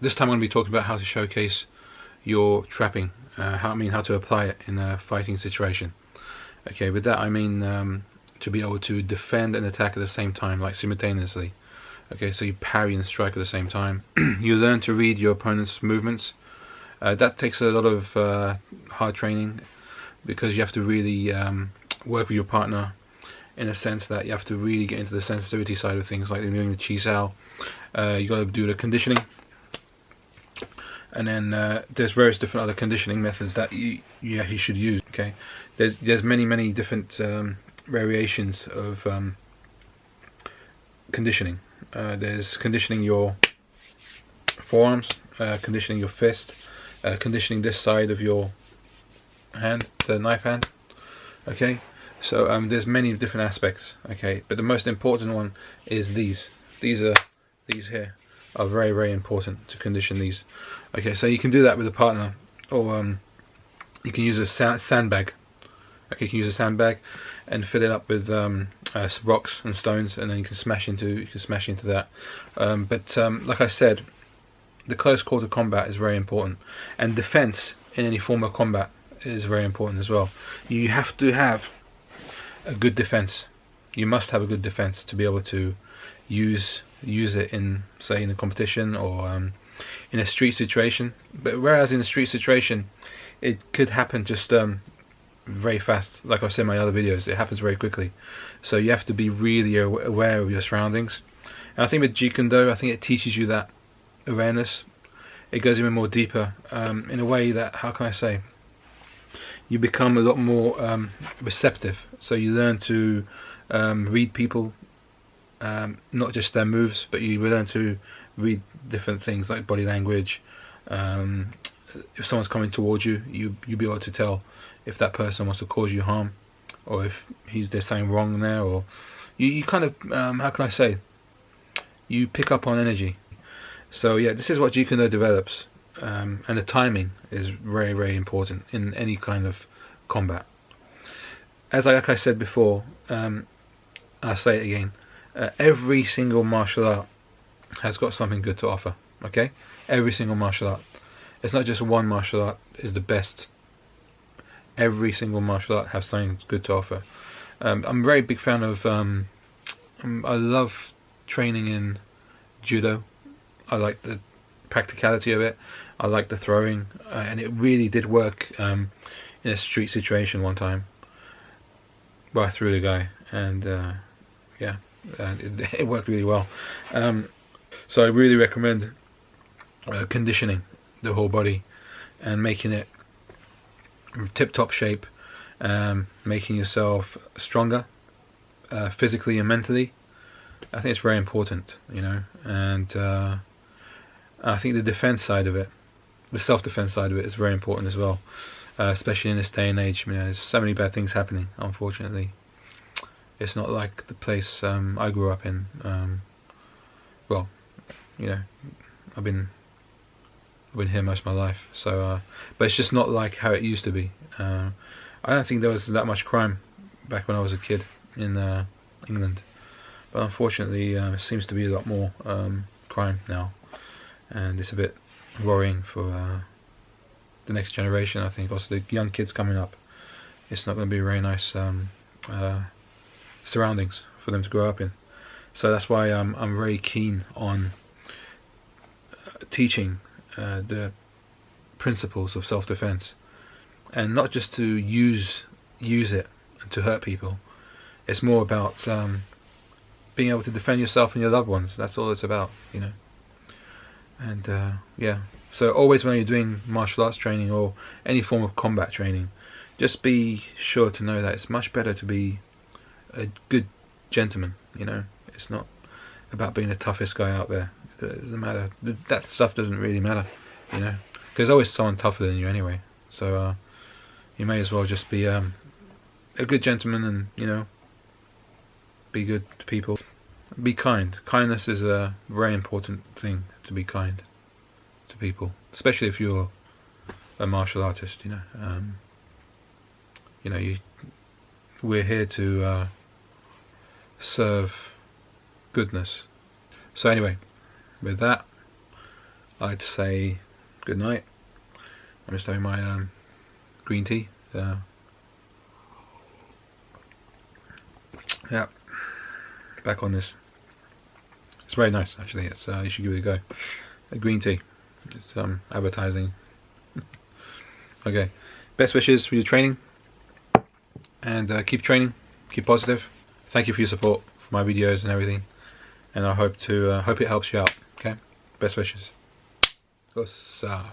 This time I'm going to be talking about how to showcase your trapping, how to apply it in a fighting situation. Okay, with that I mean to be able to defend and attack at the same time, like simultaneously. Okay, so you parry and strike at the same time. You learn to read your opponent's movements. That takes a lot of hard training, because you have to really work with your partner, in a sense that you have to really get into the sensitivity side of things, like doing the chi sao. You got to do the conditioning, and then there's various different other conditioning methods that you should use. Okay, there's many different variations of conditioning. There's conditioning your forearms, conditioning your fist, conditioning this side of your hand, the knife hand. Okay, so there's many different aspects. Okay, but the most important one is these here are very important to condition these. Okay, so you can do that with a partner, or you can use a sandbag. Okay, you can use a sandbag and fill it up with rocks and stones, and then you can smash into that. But like I said, the close quarter combat is very important, and defense in any form of combat is very important as well. You have to have a good defense. You must have a good defense to be able to use it in, say, in a competition, or in a street situation. But whereas in a street situation, it could happen just very fast. Like I said in my other videos, it happens very quickly. So you have to be really aware of your surroundings. And I think with Jeet Kune Do, I think it teaches you that awareness. It goes even more deeper, in a way that, how can I say, you become a lot more receptive. So you learn to read people, not just their moves, but you learn to read different things like body language. If someone's coming towards you, you'll be able to tell if that person wants to cause you harm, or if there's something wrong there, or you kind of, how can I say, you pick up on energy. So yeah, this is what Jeet Kune Do develops, and the timing is very important in any kind of combat. Like I said before, I'll say it again, every single martial art has got something good to offer. Okay, every single martial art. It's not just one martial art is the best. Every single martial art has something good to offer. I'm a very big fan of, I love training in judo. I like the practicality of it. I like the throwing, and it really did work in a street situation one time, where I threw the guy, and yeah, it worked really well. So I really recommend conditioning the whole body and making it tip-top shape, making yourself stronger physically and mentally. I think it's very important, you know. And I think the defense side of it, the self-defense side of it, is very important as well, especially in this day and age. You know, there's so many bad things happening, unfortunately. It's not like the place I grew up in. Well, you know, I've been here most of my life, so but it's just not like how it used to be. I don't think there was that much crime back when I was a kid in England, but unfortunately it seems to be a lot more crime now, and it's a bit worrying for the next generation. I think also the young kids coming up, it's not going to be very nice surroundings for them to grow up in. So that's why I'm very keen on teaching the principles of self-defense, and not just to use it to hurt people. It's more about being able to defend yourself and your loved ones. That's all it's about, you know. And yeah, so always when you're doing martial arts training or any form of combat training, just be sure to know that it's much better to be a good gentleman, you know. It's not about being the toughest guy out there. It doesn't matter. That stuff doesn't really matter, you know, because there's always someone tougher than you anyway. So you may as well just be a good gentleman, and, you know, be good to people. Be kind. Kindness is a very important thing, to be kind to people, especially if you're a martial artist, you know. You know, we're here to serve goodness. So anyway, with that, I'd like to say good night. I'm just having my green tea. Yeah, back on this. It's very nice actually. It's you should give it a go. A green tea. It's advertising. Okay, best wishes for your training, and keep training, keep positive. Thank you for your support for my videos and everything, and I hope it helps you out. Okay, best wishes. Gossa.